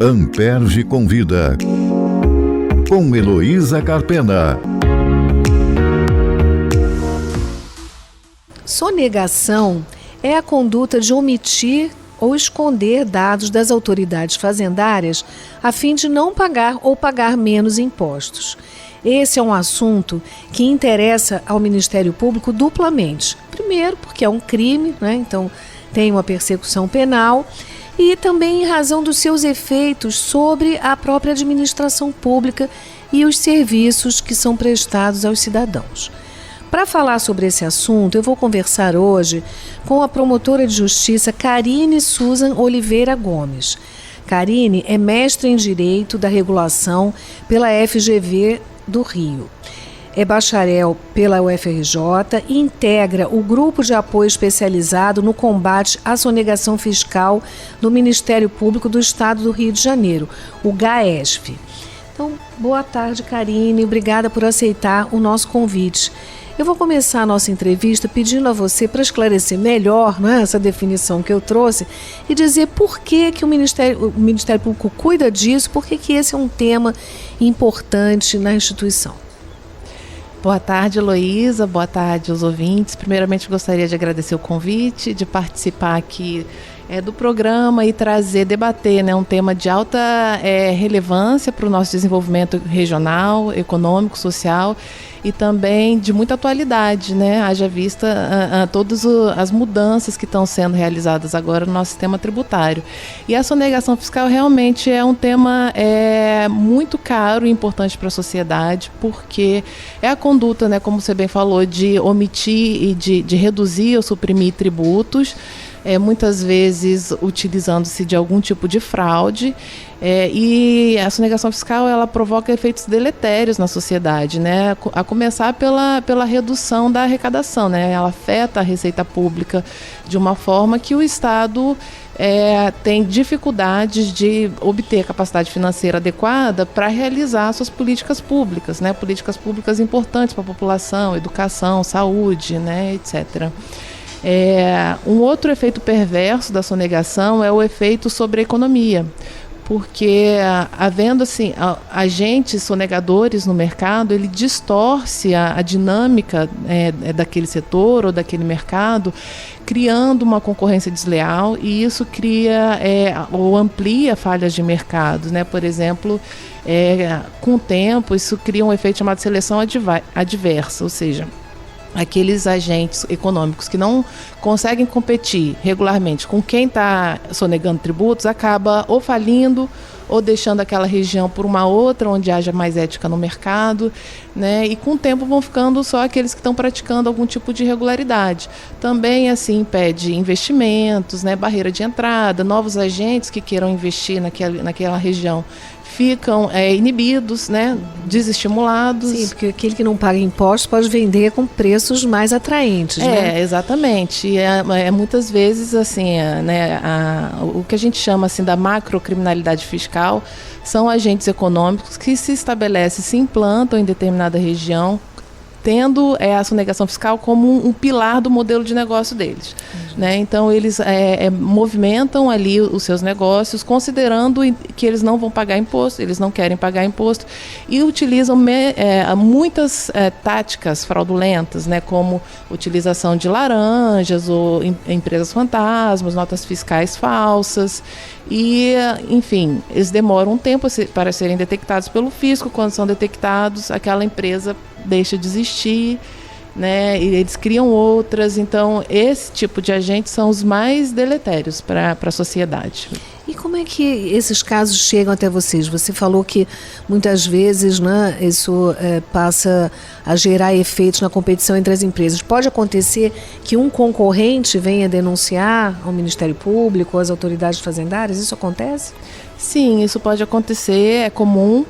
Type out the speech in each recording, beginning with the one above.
Amperge convida, com Heloísa Carpena. Sonegação é a conduta de omitir ou esconder dados das autoridades fazendárias a fim de não pagar ou pagar menos impostos. Esse é um assunto que interessa ao Ministério Público duplamente. Primeiro, porque é um crime, né? Então tem uma persecução penal, e também em razão dos seus efeitos sobre a própria administração pública e os serviços que são prestados aos cidadãos. Para falar sobre esse assunto, eu vou conversar hoje com a promotora de justiça Karine Susan Oliveira Gomes. Karine é mestre em Direito da Regulação pela FGV do Rio. É bacharel pela UFRJ e integra o Grupo de Apoio Especializado no Combate à Sonegação Fiscal do Ministério Público do Estado do Rio de Janeiro, o GAESF. Então, boa tarde, Karine. Obrigada por aceitar o nosso convite. Eu vou começar a nossa entrevista pedindo a você para esclarecer melhor, né, essa definição que eu trouxe e dizer por que o Ministério Público cuida disso, por que esse é um tema importante na instituição. Boa tarde, Heloísa. Boa tarde aos ouvintes. Primeiramente, gostaria de agradecer o convite, de participar aqui do programa e debater, né, um tema de alta relevância para o nosso desenvolvimento regional, econômico, social e também de muita atualidade, né, haja vista todas as mudanças que estão sendo realizadas agora no nosso sistema tributário. E a sonegação fiscal realmente é um tema muito caro e importante para a sociedade, porque é a conduta, né, como você bem falou, de omitir e de reduzir ou suprimir tributos, muitas vezes utilizando-se de algum tipo de fraude, e a sonegação fiscal ela provoca efeitos deletérios na sociedade, né? A começar pela redução da arrecadação, né? Ela afeta a receita pública de uma forma que o Estado tem dificuldades de obter capacidade financeira adequada para realizar suas políticas públicas, né? Políticas públicas importantes para a população, educação, saúde, né? Etc. Um outro efeito perverso da sonegação é o efeito sobre a economia, porque havendo assim, agentes sonegadores no mercado, ele distorce a dinâmica daquele setor ou daquele mercado, criando uma concorrência desleal, e isso cria ou amplia falhas de mercado, né? Por exemplo, com o tempo isso cria um efeito chamado seleção adversa, ou seja, aqueles agentes econômicos que não conseguem competir regularmente com quem está sonegando tributos, acaba ou falindo ou deixando aquela região por uma outra onde haja mais ética no mercado, né? E com o tempo vão ficando só aqueles que estão praticando algum tipo de irregularidade. Também assim impede investimentos, né? Barreira de entrada, novos agentes que queiram investir naquela região ficam inibidos, né, desestimulados. Sim, porque aquele que não paga impostos pode vender com preços mais atraentes, né? Exatamente. E muitas vezes, assim, o que a gente chama assim, da macrocriminalidade fiscal são agentes econômicos que se estabelecem, se implantam em determinada região, tendo a sonegação fiscal como um pilar do modelo de negócio deles. Né? Então, eles movimentam ali os seus negócios, considerando que eles não vão pagar imposto, eles não querem pagar imposto, e utilizam muitas táticas fraudulentas, né? Como utilização de laranjas ou empresas fantasmas, notas fiscais falsas, e, enfim, eles demoram um tempo para serem detectados pelo fisco. Quando são detectados, aquela empresa deixa de existir, né? E eles criam outras. Então, esse tipo de agentes são os mais deletérios para a sociedade. E como é que esses casos chegam até vocês? Você falou que muitas vezes, né, isso passa a gerar efeitos na competição entre as empresas. Pode acontecer que um concorrente venha denunciar ao Ministério Público, às autoridades fazendárias? Isso acontece? Sim, isso pode acontecer, é comum.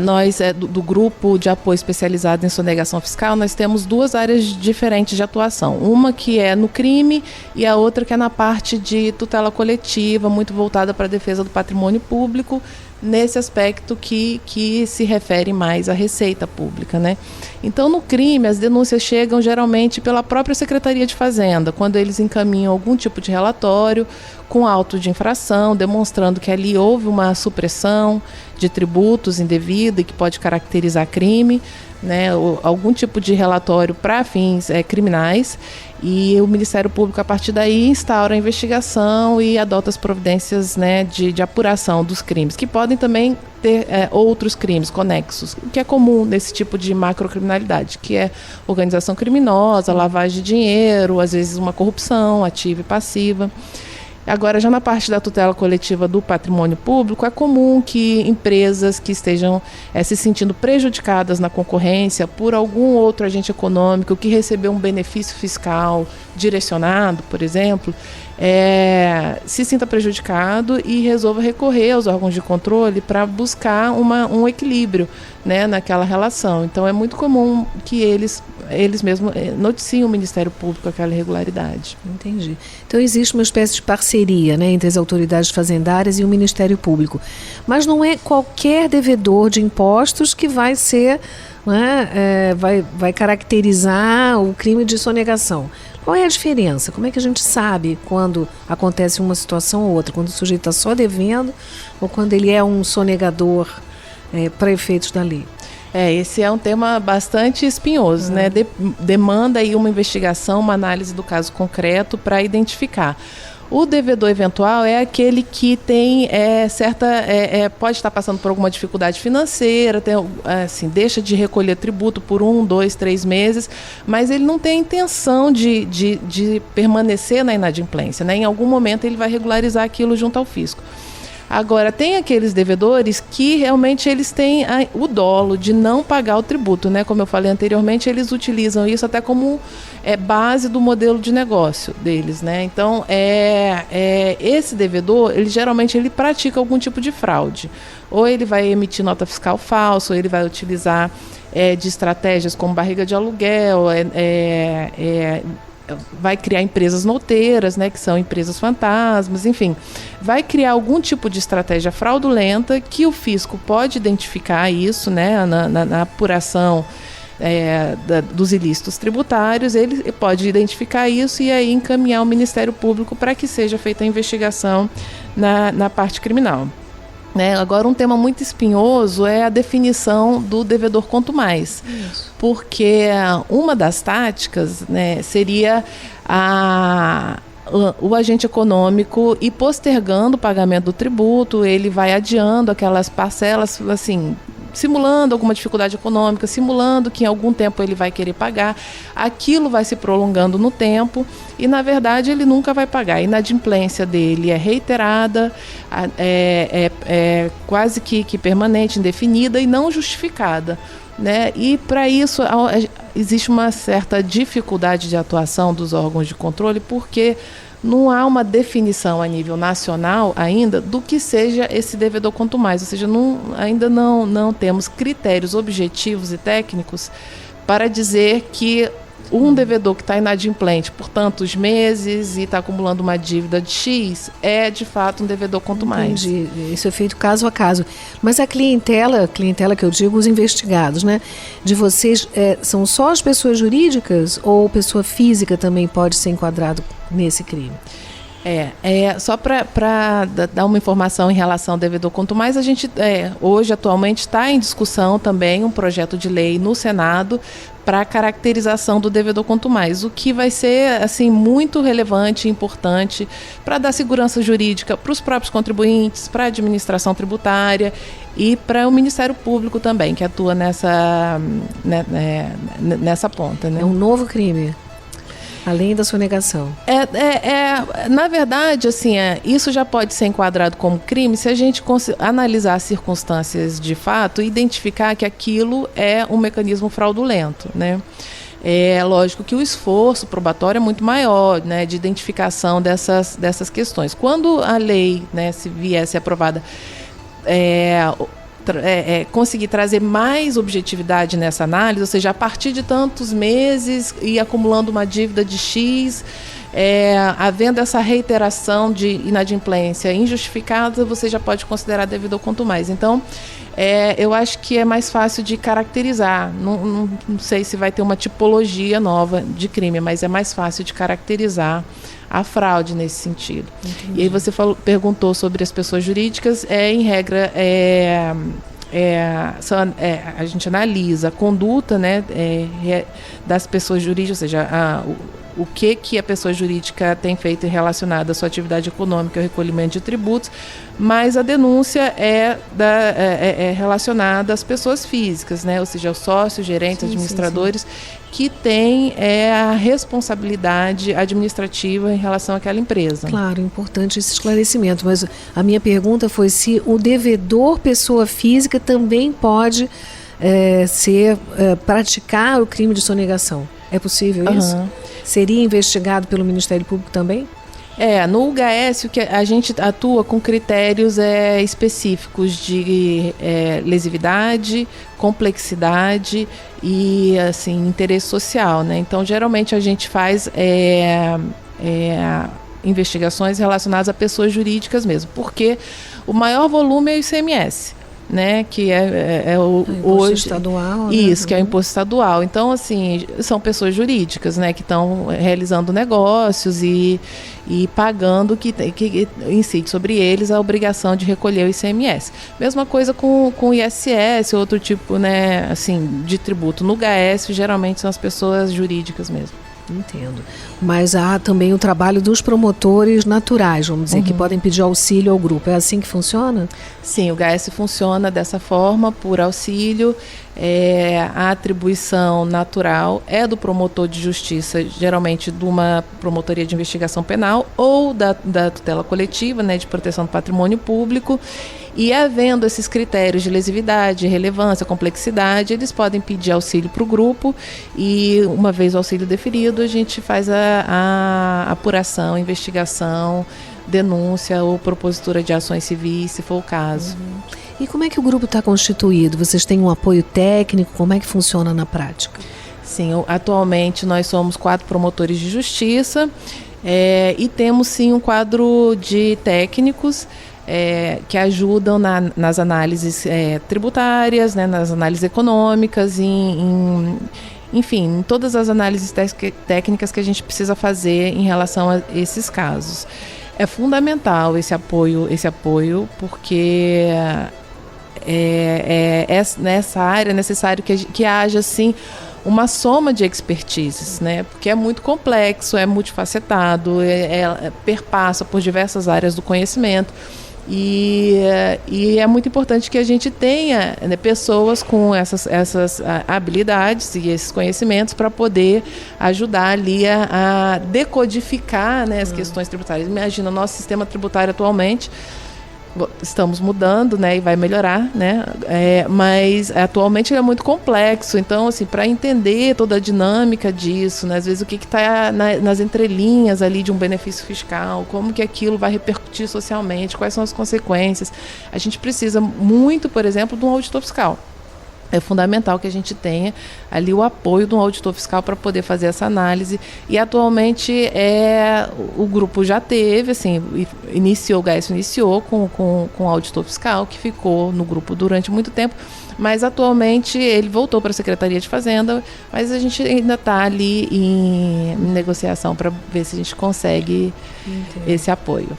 Nós, do Grupo de Apoio Especializado em Sonegação Fiscal, nós temos duas áreas diferentes de atuação. Uma que é no crime e a outra que é na parte de tutela coletiva, muito voltada para a defesa do patrimônio público, nesse aspecto que se refere mais à receita pública, né? Então, no crime, as denúncias chegam geralmente pela própria Secretaria de Fazenda, quando eles encaminham algum tipo de relatório com auto de infração, demonstrando que ali houve uma supressão de tributos indevida e que pode caracterizar crime, né, ou algum tipo de relatório para fins criminais, e o Ministério Público, a partir daí, instaura a investigação e adota as providências, né, de apuração dos crimes, que podem também ter outros crimes conexos, o que é comum nesse tipo de macrocriminalidade, que é organização criminosa, lavagem de dinheiro, às vezes uma corrupção ativa e passiva. Agora, já na parte da tutela coletiva do patrimônio público, é comum que empresas que estejam se sentindo prejudicadas na concorrência por algum outro agente econômico que recebeu um benefício fiscal direcionado, por exemplo, se sinta prejudicado e resolva recorrer aos órgãos de controle para buscar um equilíbrio, né, naquela relação. Então, é muito comum que eles mesmos noticiem o Ministério Público aquela irregularidade. Entendi. Então, existe uma espécie de parceria, né, entre as autoridades fazendárias e o Ministério Público. Mas não é qualquer devedor de impostos que vai ser, né, vai caracterizar o crime de sonegação. Qual é a diferença? Como é que a gente sabe quando acontece uma situação ou outra? Quando o sujeito está só devendo ou quando ele é um sonegador para efeitos da lei? Esse é um tema bastante espinhoso, né? Demanda aí uma investigação, uma análise do caso concreto para identificar. O devedor eventual é aquele que tem pode estar passando por alguma dificuldade financeira, deixa de recolher tributo por 1, 2, 3 meses, mas ele não tem a intenção de permanecer na inadimplência, né? Em algum momento ele vai regularizar aquilo junto ao fisco. Agora, tem aqueles devedores que realmente eles têm o dolo de não pagar o tributo, né? Como eu falei anteriormente, eles utilizam isso até como base do modelo de negócio deles, né? Então, esse devedor, geralmente ele pratica algum tipo de fraude. Ou ele vai emitir nota fiscal falsa, ou ele vai utilizar de estratégias como barriga de aluguel, vai criar empresas nouteiras, né, que são empresas fantasmas, enfim, vai criar algum tipo de estratégia fraudulenta que o fisco pode identificar isso, né, na apuração dos ilícitos tributários, ele pode identificar isso e aí encaminhar ao Ministério Público para que seja feita a investigação na parte criminal. Né? Agora, um tema muito espinhoso é a definição do devedor quanto mais. Isso. Porque uma das táticas, né, seria o agente econômico ir postergando o pagamento do tributo, ele vai adiando aquelas parcelas, assim, simulando alguma dificuldade econômica, simulando que em algum tempo ele vai querer pagar, aquilo vai se prolongando no tempo e, na verdade, ele nunca vai pagar. A inadimplência dele é reiterada, quase que permanente, indefinida e não justificada, né? E, para isso, existe uma certa dificuldade de atuação dos órgãos de controle, porque não há uma definição a nível nacional ainda do que seja esse devedor quanto mais, ou seja, ainda não temos critérios objetivos e técnicos para dizer que um devedor que está inadimplente por tantos meses e está acumulando uma dívida de X é, de fato, um devedor quanto mais. Entendi. Isso é feito caso a caso. Mas a clientela que eu digo, os investigados, né, de vocês, são só as pessoas jurídicas ou pessoa física também pode ser enquadrado nesse crime? Só para dar uma informação em relação ao devedor quanto mais, a gente hoje, atualmente, está em discussão também um projeto de lei no Senado para a caracterização do devedor quanto mais, o que vai ser assim, muito relevante e importante para dar segurança jurídica para os próprios contribuintes, para a administração tributária e para o Ministério Público também, que atua nessa ponta. Né? É um novo crime. Além da sonegação. Na verdade, assim, isso já pode ser enquadrado como crime se a gente analisar as circunstâncias de fato e identificar que aquilo é um mecanismo fraudulento, né? É lógico que o esforço probatório é muito maior, né, de identificação dessas questões. Quando a lei, né, se viesse aprovada, conseguir trazer mais objetividade nessa análise, ou seja, a partir de tantos meses e acumulando uma dívida de X, havendo essa reiteração de inadimplência injustificada, você já pode considerar devido ao quanto mais. Então, eu acho que é mais fácil de caracterizar. Não sei se vai ter uma tipologia nova de crime, mas é mais fácil de caracterizar a fraude nesse sentido. Entendi. E aí você perguntou sobre as pessoas jurídicas. Em regra, a gente analisa a conduta, né, das pessoas jurídicas, ou seja, o que a pessoa jurídica tem feito relacionada à sua atividade econômica e ao recolhimento de tributos, mas a denúncia é relacionada às pessoas físicas, né? Ou seja, os sócios, gerentes, administradores, que têm a responsabilidade administrativa em relação àquela empresa. Claro, importante esse esclarecimento, mas a minha pergunta foi se o devedor, pessoa física, também pode praticar o crime de sonegação. É possível isso? Seria investigado pelo Ministério Público também? No UHS, que a gente atua com critérios específicos de lesividade, complexidade e assim, interesse social, né? Então, geralmente a gente faz investigações relacionadas a pessoas jurídicas mesmo, porque o maior volume é o ICMS. Né, que é o imposto estadual. Isso, que é o imposto estadual. Então, assim, são pessoas jurídicas, né, que estão realizando negócios e pagando que incide sobre eles a obrigação de recolher o ICMS. Mesma coisa com o ISS, outro tipo, né, assim, de tributo. No HS, geralmente são as pessoas jurídicas mesmo. Entendo. Mas há também o trabalho dos promotores naturais, vamos dizer, que podem pedir auxílio ao grupo. É assim que funciona? Sim, o HS funciona dessa forma, por auxílio. A atribuição natural é do promotor de justiça, geralmente de uma promotoria de investigação penal ou da tutela coletiva, né, de proteção do patrimônio público. E havendo esses critérios de lesividade, relevância, complexidade, eles podem pedir auxílio para o grupo e, uma vez o auxílio deferido, a gente faz a apuração, investigação, denúncia ou propositura de ações civis, se for o caso. E como é que o grupo está constituído? Vocês têm um apoio técnico? Como é que funciona na prática? Sim, atualmente nós somos 4 promotores de justiça e temos sim um quadro de técnicos que ajudam nas análises tributárias, né, nas análises econômicas, enfim, em todas as análises técnicas que a gente precisa fazer em relação a esses casos. É fundamental esse apoio porque nessa área é necessário que haja assim, uma soma de expertises, né? Porque é muito complexo, é multifacetado, perpassa por diversas áreas do conhecimento. E é muito importante que a gente tenha, né, pessoas com essas habilidades e esses conhecimentos para poder ajudar ali a decodificar, né, as questões tributárias. Imagina, o nosso sistema tributário atualmente, estamos mudando, né, e vai melhorar, né, mas atualmente ele é muito complexo. Então, assim, para entender toda a dinâmica disso, né, às vezes o que está nas entrelinhas ali de um benefício fiscal, como que aquilo vai repercutir socialmente, quais são as consequências, a gente precisa muito, por exemplo, de um auditor fiscal. É fundamental que a gente tenha ali o apoio de um auditor fiscal para poder fazer essa análise. E atualmente o grupo já teve, assim, o GAES iniciou com o auditor fiscal, que ficou no grupo durante muito tempo, mas atualmente ele voltou para a Secretaria de Fazenda, mas a gente ainda está ali em negociação para ver se a gente consegue esse apoio.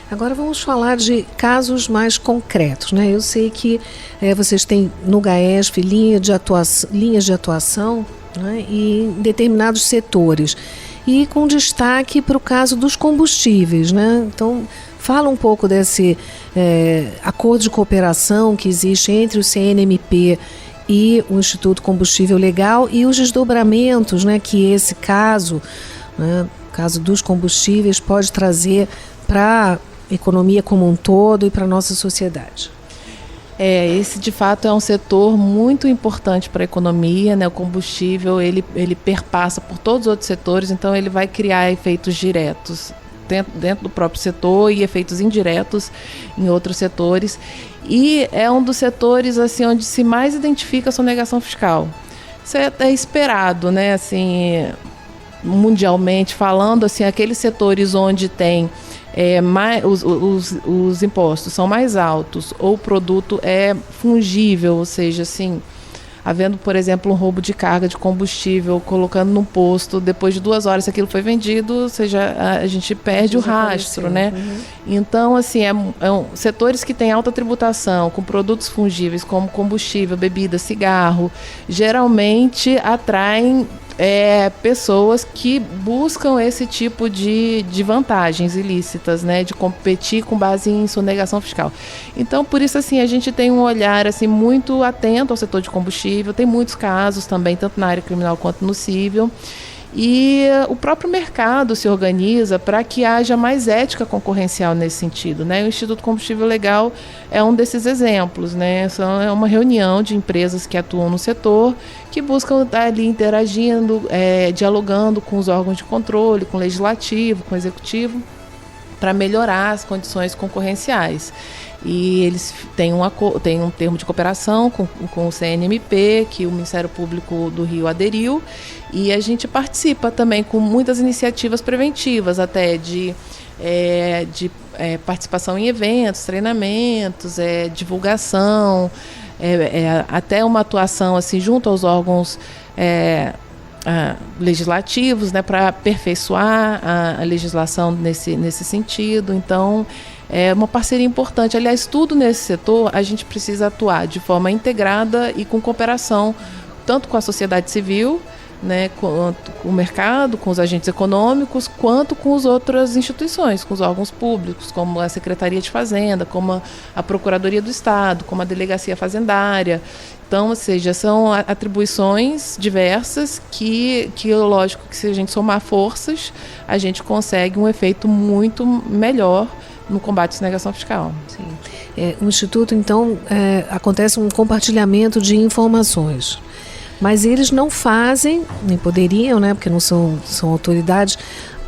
Agora vamos falar de casos mais concretos, né? Eu sei que vocês têm no GAESF linhas de atuação, né, em determinados setores e com destaque para o caso dos combustíveis, né? Então fala um pouco desse acordo de cooperação que existe entre o CNMP e o Instituto Combustível Legal e os desdobramentos, né, que esse caso, né, o caso dos combustíveis, pode trazer para economia como um todo e para a nossa sociedade. Esse de fato é um setor muito importante para a economia, né? O combustível ele perpassa por todos os outros setores, então ele vai criar efeitos diretos dentro do próprio setor e efeitos indiretos em outros setores, e é um dos setores assim onde se mais identifica a sonegação fiscal. Isso é esperado, né? Assim, mundialmente falando, assim, aqueles setores onde tem os impostos são mais altos, ou o produto é fungível, ou seja, assim, havendo, por exemplo, um roubo de carga de combustível, colocando num posto, depois de 2 horas, se aquilo foi vendido, ou seja, a gente perde o rastro, né? Então, assim, setores que têm alta tributação, com produtos fungíveis, como combustível, bebida, cigarro, geralmente atraem pessoas que buscam esse tipo de vantagens ilícitas, né, de competir com base em sonegação fiscal. Então, por isso, assim, a gente tem um olhar assim, muito atento ao setor de combustível, tem muitos casos também, tanto na área criminal quanto no cível. E o próprio mercado se organiza para que haja mais ética concorrencial nesse sentido, né? O Instituto Combustível Legal é um desses exemplos, né? É uma reunião de empresas que atuam no setor, que buscam estar ali interagindo, dialogando com os órgãos de controle, com o legislativo, com o executivo, para melhorar as condições concorrenciais. E eles têm um termo de cooperação com o CNMP, que o Ministério Público do Rio aderiu, e a gente participa também com muitas iniciativas preventivas, até de participação em eventos, treinamentos, divulgação, até uma atuação assim, junto aos órgãos legislativos, né, para aperfeiçoar a legislação nesse sentido. Então, é uma parceria importante. Aliás, tudo nesse setor a gente precisa atuar de forma integrada e com cooperação, tanto com a sociedade civil, né, com o mercado, com os agentes econômicos, quanto com as outras instituições, com os órgãos públicos, como a Secretaria de Fazenda, como a Procuradoria do Estado, como a Delegacia Fazendária. Então, ou seja, são atribuições diversas que lógico, que se a gente somar forças, a gente consegue um efeito muito melhor no combate à sonegação fiscal. Sim. O Instituto, então, acontece um compartilhamento de informações, mas eles não fazem, nem poderiam, né, porque não são autoridades,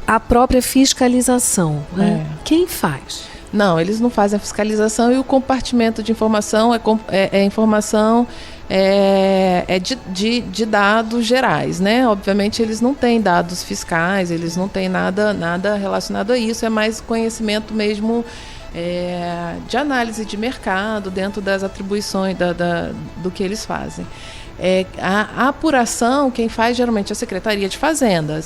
a própria fiscalização. Né? Quem faz? Não, eles não fazem a fiscalização, e o compartimento de informação informação de dados gerais, né? Obviamente eles não têm dados fiscais, eles não têm nada relacionado a isso, é mais conhecimento mesmo de análise de mercado dentro das atribuições do que eles fazem. A apuração, quem faz geralmente é a Secretaria de Fazenda.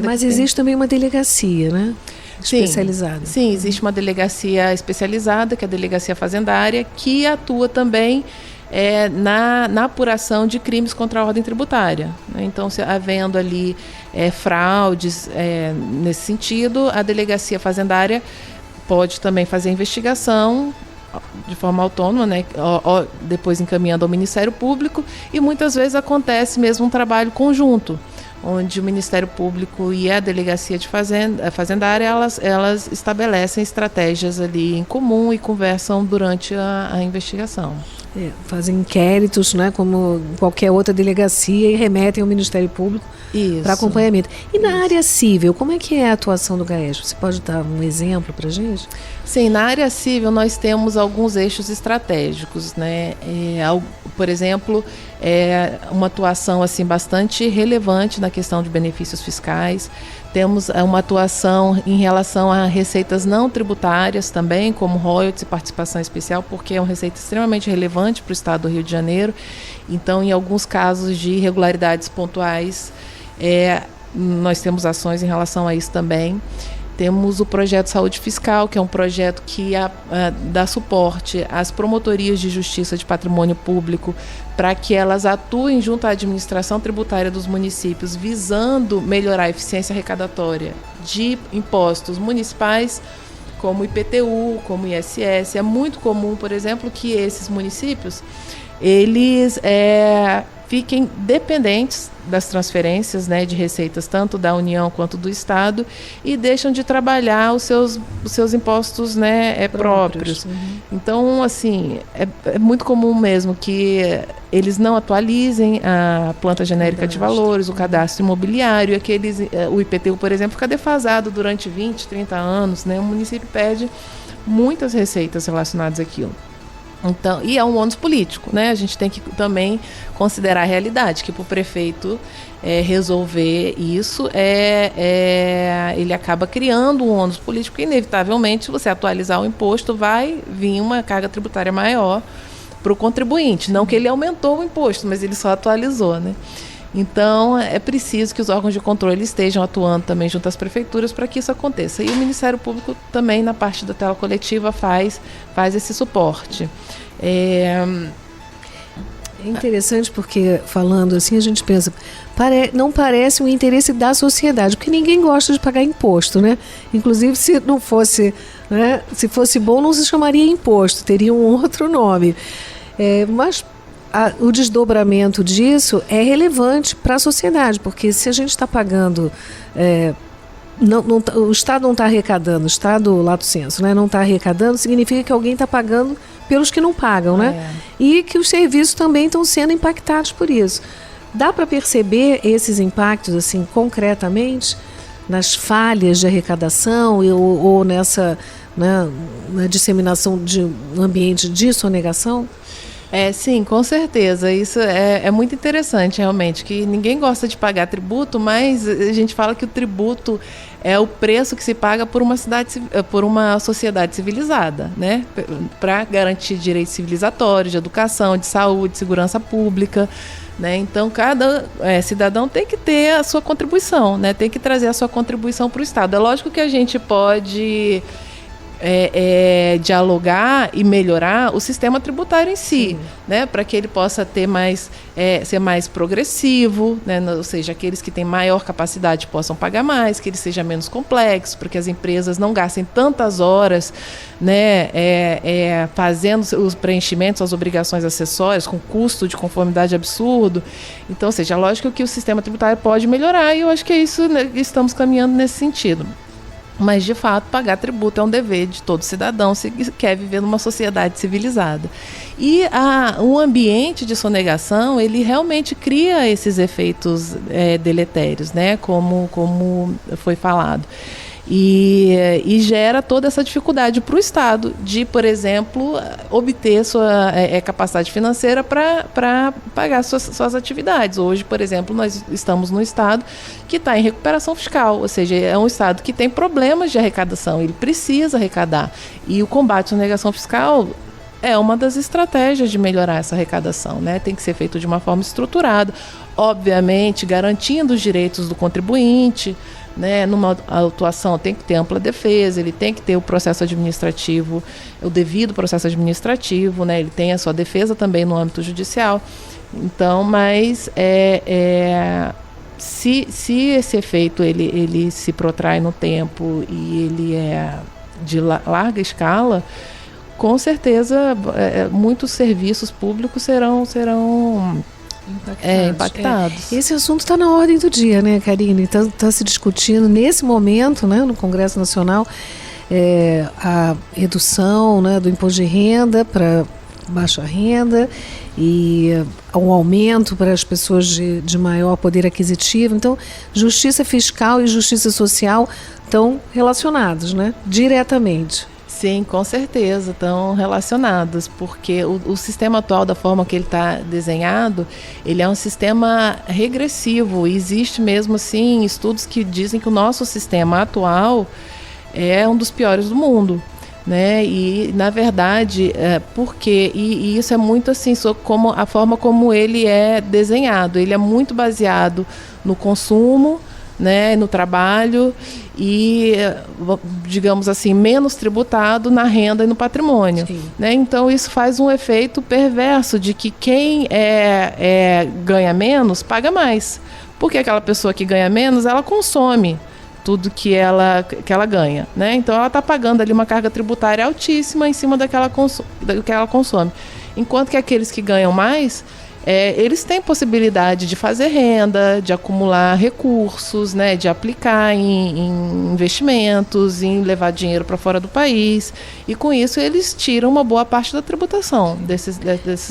Mas existe também uma delegacia, né? Especializada. Sim, existe uma delegacia especializada, que é a Delegacia Fazendária, que atua também na apuração de crimes contra a ordem tributária. Né? Então, havendo ali fraudes nesse sentido, a Delegacia Fazendária pode também fazer investigação de forma autônoma, né? Depois encaminhando ao Ministério Público, e muitas vezes acontece mesmo um trabalho conjunto, onde o Ministério Público e a Delegacia de Fazendária, elas estabelecem estratégias ali em comum e conversam durante a investigação. Fazem inquéritos, né, como qualquer outra delegacia, e remetem ao Ministério Público para acompanhamento. E na área civil, como é que é a atuação do GAESP? Você pode dar um exemplo para a gente? Sim, na área civil nós temos alguns eixos estratégicos, né? Por exemplo, uma atuação assim, bastante relevante na questão de benefícios fiscais. Temos uma atuação em relação a receitas não tributárias também, como royalties e participação especial, porque é uma receita extremamente relevante para o Estado do Rio de Janeiro. Então, em alguns casos de irregularidades pontuais, nós temos ações em relação a isso também. Temos o projeto Saúde Fiscal, que é um projeto que dá suporte às promotorias de justiça de patrimônio público para que elas atuem junto à administração tributária dos municípios, visando melhorar a eficiência arrecadatória de impostos municipais, como IPTU, como ISS. É muito comum, por exemplo, que esses municípios eles fiquem dependentes das transferências, né, de receitas, tanto da União quanto do Estado, e deixam de trabalhar os seus impostos, né, próprios. Uhum. Então, assim, é muito comum mesmo que eles não atualizem a planta genérica de valores, o cadastro imobiliário, o IPTU, por exemplo, fica defasado durante 20, 30 anos, né, o município perde muitas receitas relacionadas àquilo. Então, e é um ônus político, né? A gente tem que também considerar a realidade, que para o prefeito resolver isso, ele acaba criando um ônus político, e inevitavelmente, se você atualizar o imposto, vai vir uma carga tributária maior para o contribuinte. Não que ele aumentou o imposto, mas ele só atualizou, né? Então, é preciso que os órgãos de controle estejam atuando também junto às prefeituras para que isso aconteça. E o Ministério Público também, na parte da tela coletiva, faz esse suporte. É interessante porque, falando assim, a gente pensa, não parece um interesse da sociedade, porque ninguém gosta de pagar imposto, né? Inclusive, se não fosse, né, se fosse bom, não se chamaria imposto, teria um outro nome. Mas o desdobramento disso é relevante para a sociedade, porque se a gente está pagando, o Estado não está arrecadando, o Estado lato sensu, né, não está arrecadando, significa que alguém está pagando pelos que não pagam, né? E que os serviços também estão sendo impactados por isso. Dá para perceber esses impactos assim concretamente nas falhas de arrecadação ou nessa, né, na disseminação de um ambiente de sonegação? Sim, com certeza. Isso é muito interessante, realmente, que ninguém gosta de pagar tributo, mas a gente fala que o tributo é o preço que se paga por uma sociedade civilizada, né? Para garantir direitos civilizatórios, de educação, de saúde, de segurança pública, né? Então, cada cidadão tem que ter a sua contribuição, né? Tem que trazer a sua contribuição para o Estado. É lógico que a gente pode dialogar e melhorar o sistema tributário em si, né, para que ele possa ter ser mais progressivo, né, ou seja, aqueles que têm maior capacidade possam pagar mais, que ele seja menos complexo, para que as empresas não gastem tantas horas, né, fazendo os preenchimentos, as obrigações acessórias, com custo de conformidade absurdo. Então, ou seja, lógico que o sistema tributário pode melhorar, e eu acho que é isso, né, estamos caminhando nesse sentido. Mas, de fato, pagar tributo é um dever de todo cidadão se quer viver numa sociedade civilizada. E um ambiente de sonegação, ele realmente cria esses efeitos deletérios, né? Como foi falado. E gera toda essa dificuldade para o Estado de, por exemplo, obter sua capacidade financeira para pagar suas atividades. Hoje, por exemplo, nós estamos num Estado que está em recuperação fiscal, ou seja, é um Estado que tem problemas de arrecadação, ele precisa arrecadar. E o combate à sonegação fiscal é uma das estratégias de melhorar essa arrecadação, né? Tem que ser feito de uma forma estruturada, obviamente garantindo os direitos do contribuinte, né? Numa atuação tem que ter ampla defesa, ele tem que ter o processo administrativo, o devido processo administrativo, né? Ele tem a sua defesa também no âmbito judicial. Então, mas se esse efeito ele se protrai no tempo e ele é de larga escala, com certeza muitos serviços públicos serão impactados. Esse assunto está na ordem do dia, né, Karine? Está se discutindo nesse momento, né, no Congresso Nacional, a redução, né, do imposto de renda para baixa renda e um aumento para as pessoas de maior poder aquisitivo. Então, justiça fiscal e justiça social estão relacionados, né, diretamente. Sim, com certeza, estão relacionados, porque o sistema atual, da forma que ele está desenhado, ele é um sistema regressivo. Existe mesmo, assim, estudos que dizem que o nosso sistema atual é um dos piores do mundo, né? E, na verdade, porque e isso é muito assim, como a forma como ele é desenhado. Ele é muito baseado no consumo, né, no trabalho e, digamos assim, menos tributado na renda e no patrimônio, né? Então isso faz um efeito perverso de que quem ganha menos paga mais, porque aquela pessoa que ganha menos, ela consome tudo que ela ganha, né? Então ela está pagando ali uma carga tributária altíssima em cima do que ela consome, enquanto que aqueles que ganham mais, eles têm possibilidade de fazer renda, de acumular recursos, né, de aplicar em investimentos, em levar dinheiro para fora do país. E com isso eles tiram uma boa parte da tributação desses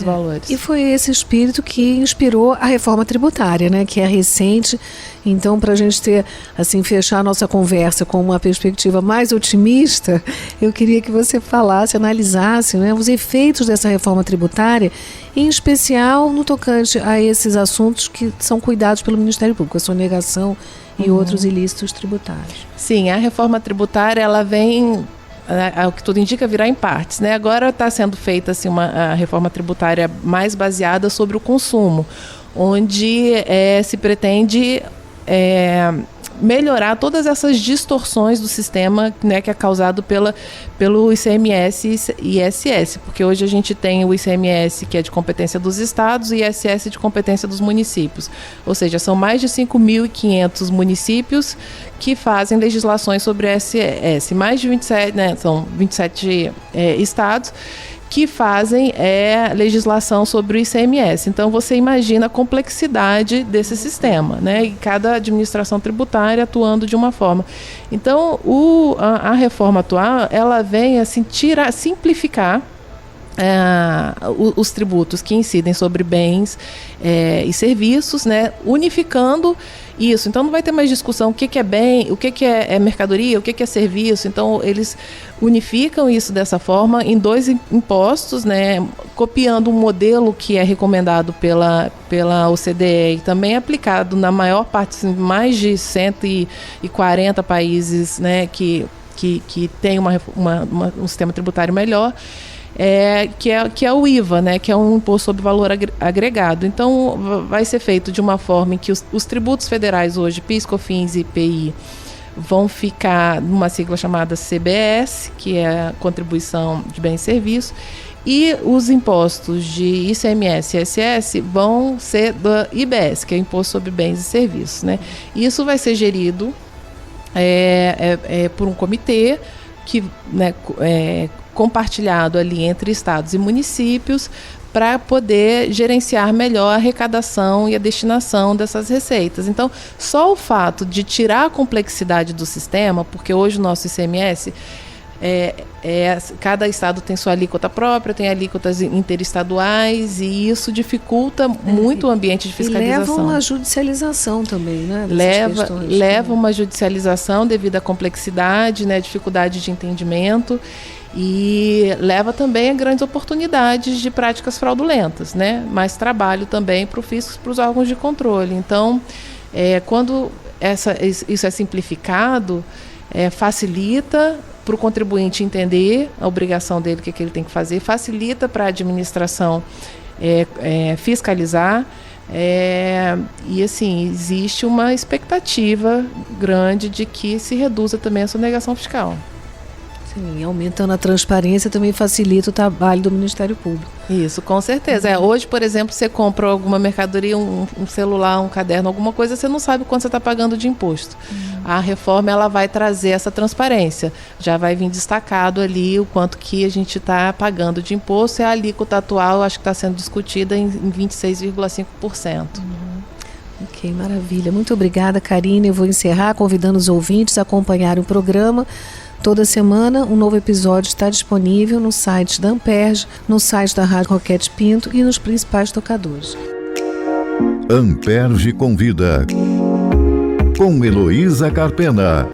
valores. E foi esse espírito que inspirou a reforma tributária, né, que é recente. Então, para a gente ter, assim, fechar a nossa conversa com uma perspectiva mais otimista, eu queria que você falasse, analisasse, né, os efeitos dessa reforma tributária, em especial no tocante a esses assuntos que são cuidados pelo Ministério Público, a sonegação e outros ilícitos tributários. Sim, a reforma tributária, ela vem, ao que tudo indica, virar em partes, né? Agora está sendo feita assim, a reforma tributária mais baseada sobre o consumo, onde se pretende melhorar todas essas distorções do sistema, né, que é causado pelo ICMS e ISS, porque hoje a gente tem o ICMS, que é de competência dos estados, e ISS de competência dos municípios. Ou seja, são mais de 5.500 municípios que fazem legislações sobre ISS. Mais de 27, né, são 27 estados que fazem legislação sobre o ICMS. Então, você imagina a complexidade desse sistema, né? E cada administração tributária atuando de uma forma. Então, a reforma atual, ela vem assim, simplificar os tributos que incidem sobre bens e serviços, né? Unificando isso. Então, não vai ter mais discussão o que é bem, o que é mercadoria, o que é serviço. Então, eles unificam isso dessa forma em 2 impostos, né? Copiando um modelo que é recomendado pela OCDE e também aplicado na maior parte, assim, mais de 140 países, né? Que tem um sistema tributário melhor. Que é o IVA, né, que é um imposto sobre valor agregado. Então, vai ser feito de uma forma em que os tributos federais hoje, PIS, COFINS e IPI, vão ficar numa sigla chamada CBS, que é a Contribuição de Bens e Serviços, e os impostos de ICMS e ISS vão ser da IBS, que é o Imposto sobre Bens e Serviços, né? Isso vai ser gerido por um comitê que, né, compartilhado ali entre estados e municípios para poder gerenciar melhor a arrecadação e a destinação dessas receitas. Então, só o fato de tirar a complexidade do sistema, porque hoje o nosso ICMS, cada estado tem sua alíquota própria, tem alíquotas interestaduais, e isso dificulta muito o ambiente de fiscalização. E leva uma judicialização também, né? Leva uma judicialização devido à complexidade, né, dificuldade de entendimento, e leva também a grandes oportunidades de práticas fraudulentas, né? Mais trabalho também para o fisco, para os órgãos de controle. Então, quando isso é simplificado, facilita para o contribuinte entender a obrigação dele, o que ele tem que fazer, facilita para a administração fiscalizar, e assim, existe uma expectativa grande de que se reduza também a sonegação fiscal. Sim, aumentando a transparência também facilita o trabalho do Ministério Público. Isso, com certeza. Hoje, por exemplo, você compra alguma mercadoria, um celular, um caderno, alguma coisa, você não sabe quanto você está pagando de imposto. A reforma, ela vai trazer essa transparência. Já vai vir destacado ali o quanto que a gente está pagando de imposto, e a alíquota atual, acho que está sendo discutida em 26,5%. Ok, maravilha. Muito obrigada, Karine. Eu vou encerrar convidando os ouvintes a acompanharem o programa. Toda semana, um novo episódio está disponível no site da Amperj, no site da Rádio Roquete Pinto e nos principais tocadores. Amperj convida, com Heloísa Carpena.